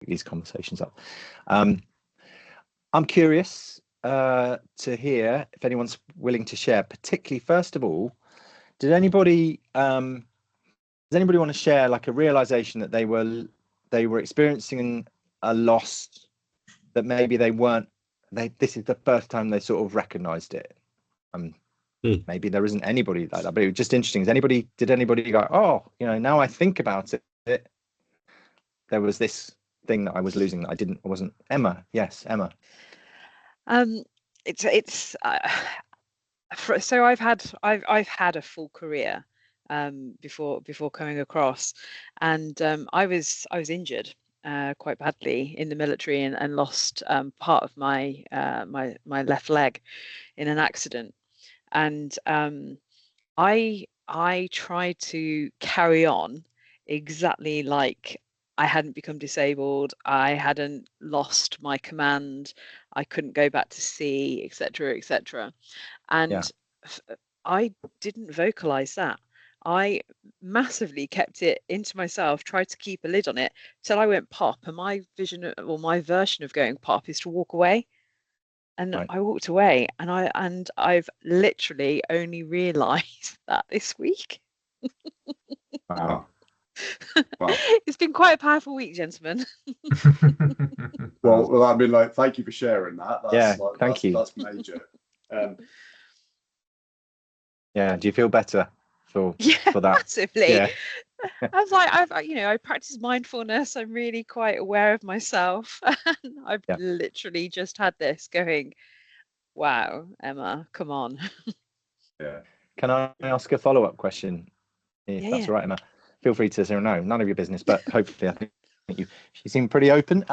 pick these conversations up. I'm curious to hear if anyone's willing to share, particularly, first of all, does anybody want to share like a realization that they were experiencing a loss that maybe this is the first time they sort of recognized it? Maybe there isn't anybody like that, but it was just interesting. Did anybody go, oh, now I think about it, there was this thing that I was losing that I wasn't. Emma, yes, Emma. So I've had a full career before coming across, and I was injured quite badly in the military and lost part of my my left leg in an accident, and I tried to carry on exactly like I hadn't become disabled, I hadn't lost my command, I couldn't go back to sea, etc., etc. And I didn't vocalize that. I massively kept it into myself, tried to keep a lid on it till I went pop. And my vision, or my version of going pop, is to walk away. And I walked away, and I've literally only realised that this week. Wow. It's been quite a powerful week, gentlemen. well, I mean, like, thank you for sharing that. Thank you. That's major. Do you feel better for that? Massively. Yeah. I was like, I practice mindfulness. I'm really quite aware of myself. And I've literally just had this going, wow, Emma, come on. Can I ask a follow-up question? If that's all right, Emma. Feel free to say no, none of your business, but hopefully I think you seem pretty open.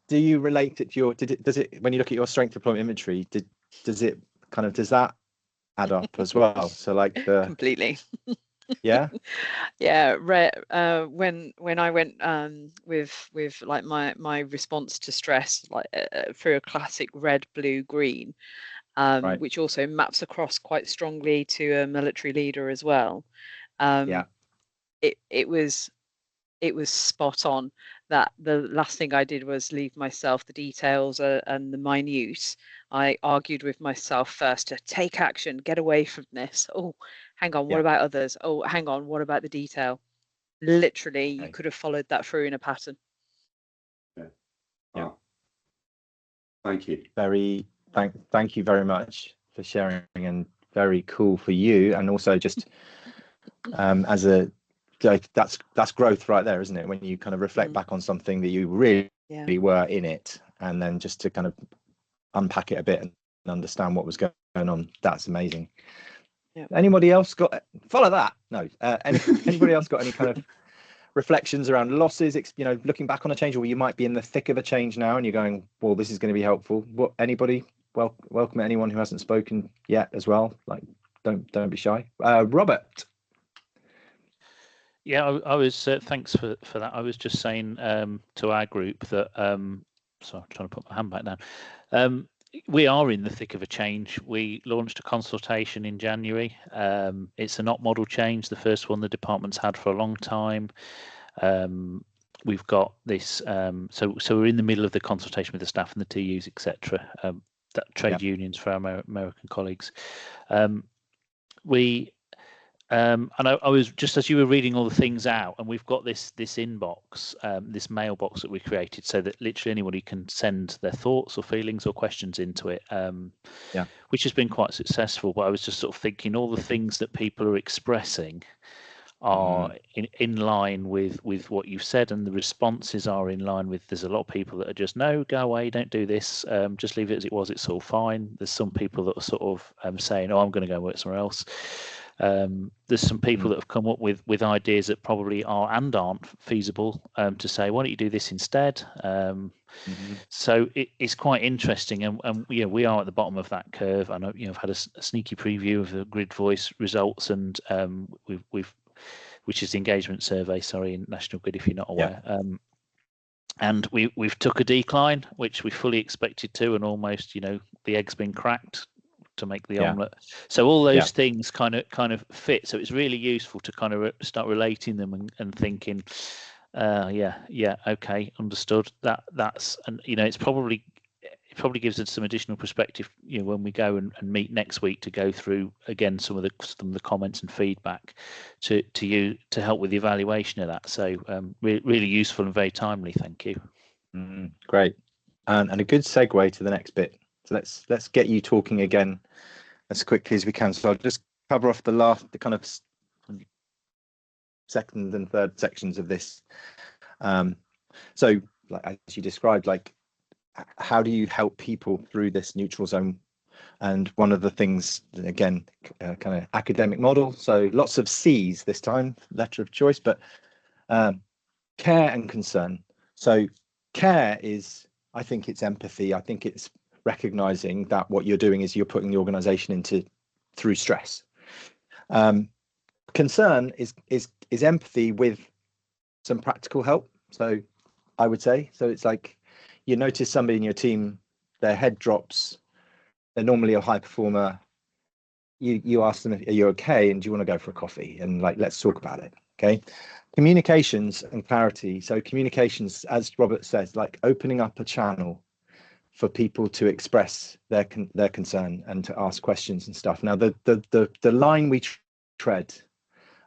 Do you relate it to does it when you look at your strength deployment inventory, does that add up as well? So like completely. Yeah. When I went with like my response to stress, like through a classic red, blue, green, which also maps across quite strongly to a military leader as well. It was spot on. That the last thing I did was leave myself the details and the minute. I argued with myself first to take action, get away from this. Oh, hang on, what about others? Oh, hang on, what about the detail? Literally, you could have followed that through in a pattern. Thank you. Thank you very much for sharing, and very cool for you, and also just as a that's growth right there, isn't it? When you kind of reflect back on something that you really were in it, and then just to kind of unpack it a bit and understand what was going on. That's amazing. Anybody else got follow that? No. Anybody else got any kind of reflections around losses? Looking back on a change, or you might be in the thick of a change now, and you're going, well, this is going to be helpful. What? Anybody? Welcome anyone who hasn't spoken yet as well. Like, don't be shy. Robert. Yeah, I was. Thanks for that. I was just saying to our group that. So I'm trying to put my hand back down. We are in the thick of a change. We launched a consultation in January. It's an op model change, the first one the department's had for a long time. We've got this. So we're in the middle of the consultation with the staff and the TUs, etc. Trade unions for our American colleagues. And I was just as you were reading all the things out, and we've got this inbox, this mailbox that we created, so that literally anybody can send their thoughts or feelings or questions into it, which has been quite successful. But I was just sort of thinking all the things that people are expressing are in line with what you've said, and the responses are in line with. There's a lot of people that are just, no, go away, don't do this, just leave it as it was, it's all fine. There's some people that are sort of saying, oh, I'm going to go and work somewhere else. There's some people that have come up with ideas that probably are and aren't feasible, to say, why don't you do this instead? So it's quite interesting, and we are at the bottom of that curve. I know I've had a sneaky preview of the Grid Voice results, and we've which is the engagement survey, in National Grid, if you're not aware. And we've took a decline, which we fully expected to, and almost the egg's been cracked to make the omelette. So all those things kind of fit. So it's really useful to kind of start relating them and thinking, Yeah. Okay, understood. That's, and it probably gives us some additional perspective, when we go and meet next week to go through again some of the comments and feedback to you to help with the evaluation of that. So really useful and very timely. Thank you. Great, and a good segue to the next bit. So let's get you talking again as quickly as we can. So I'll just cover off the kind of second and third sections of this. So, like as you described, like how do you help people through this neutral zone? And one of the things, again, kind of academic model. So lots of C's this time, letter of choice, but care and concern. So care is, I think it's empathy. I think it's recognizing that what you're doing is you're putting the organization through stress. Concern is empathy with some practical help. So I would say, so it's like you notice somebody in your team, their head drops, they're normally a high performer. You ask them, are you okay? And do you want to go for a coffee? And like, let's talk about it. Okay. Communications and clarity. So communications, as Robert says, like opening up a channel for people to express their concern and to ask questions and stuff. Now, the line we tread,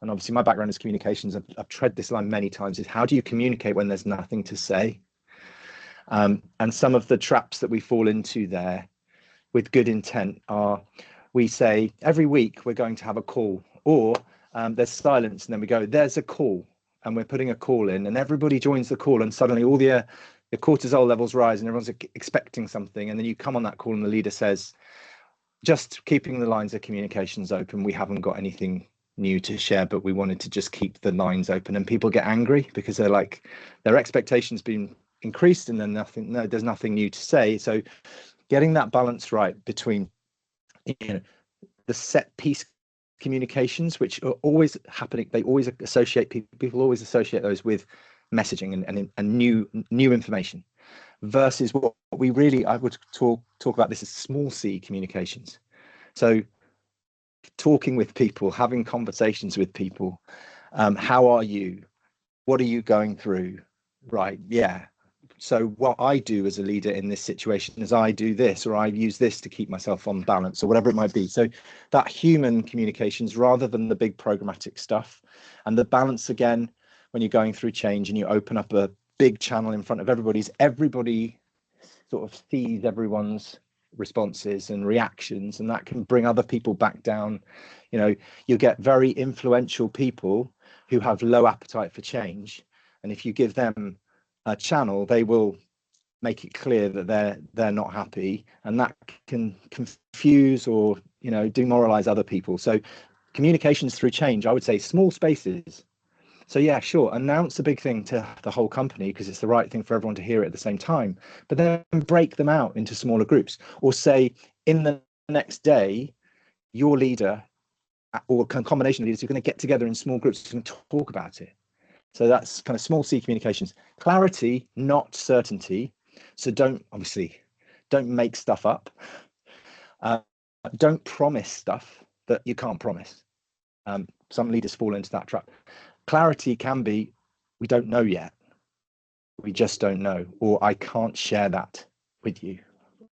and obviously my background is communications, I've tread this line many times, is how do you communicate when there's nothing to say? And some of the traps that we fall into there with good intent are, we say every week we're going to have a call, or there's silence and then we go, there's a call, and we're putting a call in and everybody joins the call and suddenly all the cortisol levels rise and everyone's expecting something. And then you come on that call and the leader says, just keeping the lines of communications open. We haven't got anything new to share, but we wanted to just keep the lines open. And people get angry because they're like, their expectations been increased and then there's nothing new to say. So getting that balance right between the set piece communications, which are always happening, they always associate people always associate those with messaging and new information, versus what we really, I would talk about this as small c communications. So talking with people, having conversations with people. How are you? What are you going through? Right. Yeah. So what I do as a leader in this situation is I do this, or I use this to keep myself on balance, or whatever it might be. So that human communications rather than the big programmatic stuff. And the balance, again, when you're going through change and you open up a big channel in front of everybody sort of sees everyone's responses and reactions, and that can bring other people back down. You get very influential people who have low appetite for change, and if you give them a channel, they will make it clear that they're not happy, and that can confuse or demoralize other people. So communications through change, I would say small spaces. So yeah, sure, announce a big thing to the whole company because it's the right thing for everyone to hear it at the same time, but then break them out into smaller groups, or say in the next day your leader or a combination of leaders are going to get together in small groups and talk about it. So that's kind of small c communications. Clarity, not certainty. So don't make stuff up. Don't promise stuff that you can't promise. Some leaders fall into that trap. Clarity can be, we don't know yet. We just don't know, or I can't share that with you.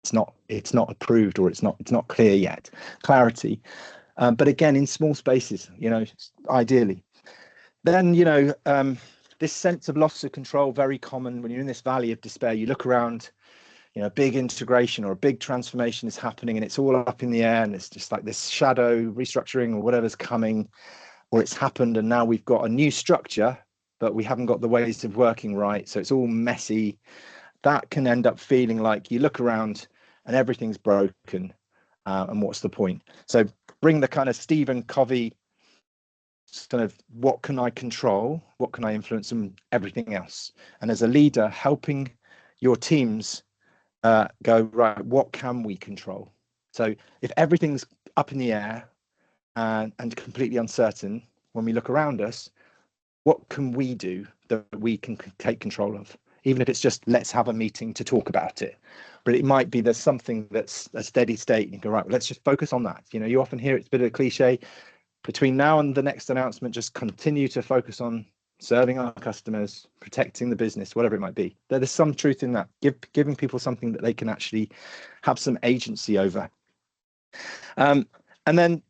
It's not approved, or it's not clear yet. Clarity, but again in small spaces. Ideally. Then, this sense of loss of control, very common when you're in this valley of despair. You look around, a big integration or a big transformation is happening and it's all up in the air, and it's just like this shadow restructuring or whatever's coming, or it's happened and now we've got a new structure, but we haven't got the ways of working right. So it's all messy. That can end up feeling like you look around and everything's broken. And what's the point? So bring the kind of Stephen Covey kind of, what can I control, what can I influence, and everything else. And as a leader, helping your teams go, right, what can we control? So if everything's up in the air and completely uncertain, when we look around us, what can we do that we can take control of? Even if it's just, let's have a meeting to talk about it. But it might be there's something that's a steady state and you go, right, well, let's just focus on that. You often hear it's a bit of a cliche. Between now and the next announcement, just continue to focus on serving our customers, protecting the business, whatever it might be. There's some truth in that, giving people something that they can actually have some agency over. And then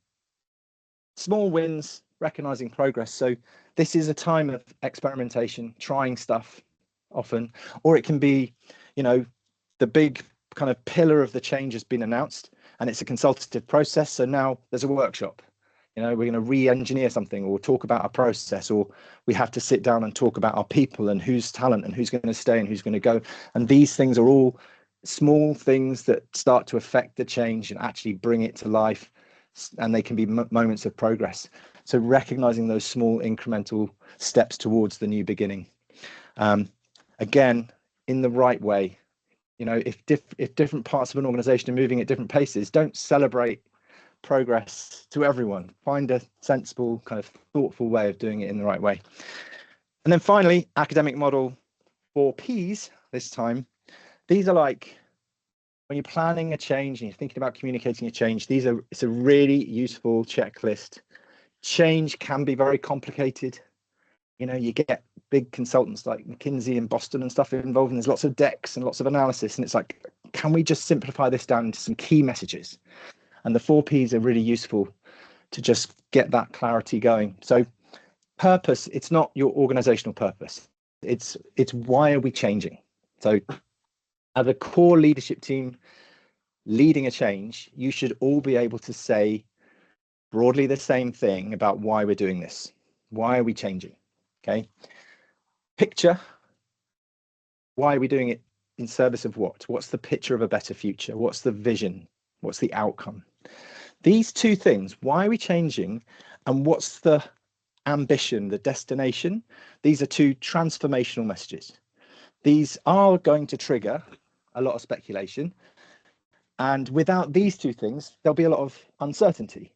small wins, recognizing progress. So this is a time of experimentation, trying stuff often, or it can be, you know, the big kind of pillar of the change has been announced and it's a consultative process. So now there's a workshop. You know, we're going to re-engineer something or talk about a process, or we have to sit down and talk about our people and who's talent and who's going to stay and who's going to go. And these things are all small things that start to affect the change and actually bring it to life. And they can be moments of progress. So recognizing those small incremental steps towards the new beginning. Again, in the right way. You know, if different parts of an organization are moving at different paces, don't celebrate progress to everyone. Find a sensible, kind of thoughtful way of doing it in the right way. And then finally, academic model 4 Ps this time. These are like when you're planning a change and you're thinking about communicating a change, it's a really useful checklist. Change can be very complicated. You know, you get big consultants like McKinsey and Boston and stuff involved, and there's lots of decks and lots of analysis. And it's like, can we just simplify this down into some key messages? And the 4 Ps are really useful to just get that clarity going. So purpose, it's not your organizational purpose. It's why are we changing? So as a core leadership team leading a change, you should all be able to say broadly the same thing about why we're doing this. Why are we changing? Okay. Picture, why are we doing it in service of what? What's the picture of a better future? What's the vision? What's the outcome? These two things, why are we changing and what's the ambition, the destination? These are two transformational messages. These are going to trigger a lot of speculation. And without these two things, there'll be a lot of uncertainty.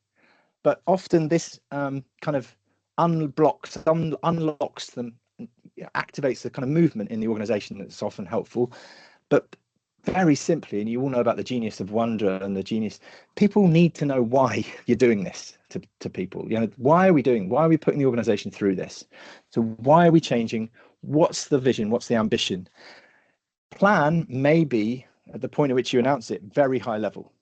But often this kind of unlocks them, activates the kind of movement in the organization that's often helpful. But very simply, and you all know about the genius of wonder and the genius, people need to know why you're doing this to people. You know, why are we putting the organization through this? So why are we changing? What's the vision? What's the ambition? Plan may be, at the point at which you announce it, very high level.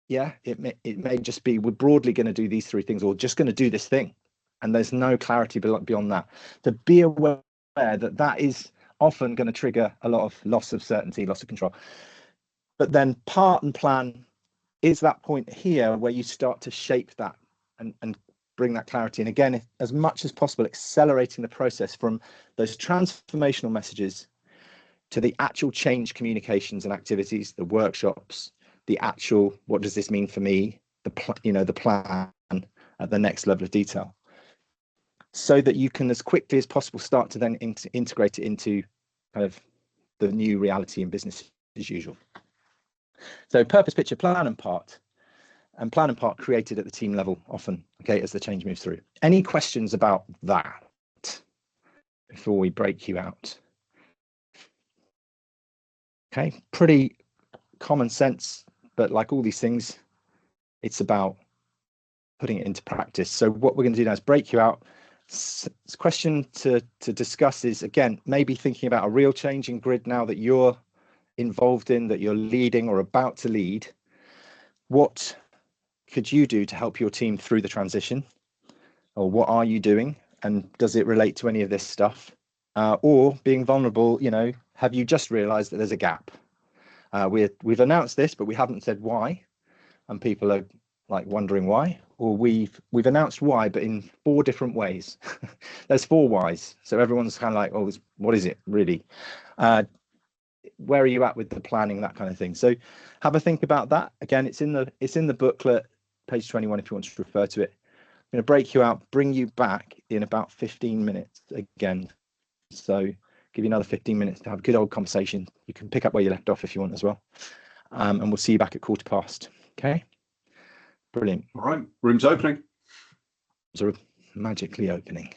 Yeah, it may just be, we're broadly going to do these 3 things, or just going to do this thing. And there's no clarity beyond that. To be aware that that is often going to trigger a lot of loss of certainty, loss of control. But then part and plan is that point here where you start to shape that and bring that clarity. And again, as much as possible, accelerating the process from those transformational messages to the actual change communications and activities, the workshops, the actual, what does this mean for me? The plan at the next level of detail, so that you can, as quickly as possible, start to then integrate it into kind of the new reality in business as usual. So purpose, picture, plan and part created at the team level often, okay, as the change moves through. Any questions about that before we break you out? Okay, pretty common sense, but like all these things, it's about putting it into practice. So what we're going to do now is break you out. Question to discuss is, again, maybe thinking about a real change in grid now that you're involved in, that you're leading or about to lead. What could you do to help your team through the transition? Or what are you doing? And does it relate to any of this stuff? Or being vulnerable, you know, have you just realized that there's a gap? We've announced this, but we haven't said why. And people are like wondering why. Or we've announced why, but in 4 different ways. There's 4 whys. So everyone's kind of like, oh, what is it really? Where are you at with the planning, that kind of thing? So have a think about that. Again, it's in the booklet, page 21, if you want to refer to it. I'm going to break you out, bring you back in about 15 minutes again. So give you another 15 minutes to have a good old conversation. You can pick up where you left off if you want as well. And we'll see you back at 1:15. Okay. Brilliant. All right. Room's opening. Sort of magically opening.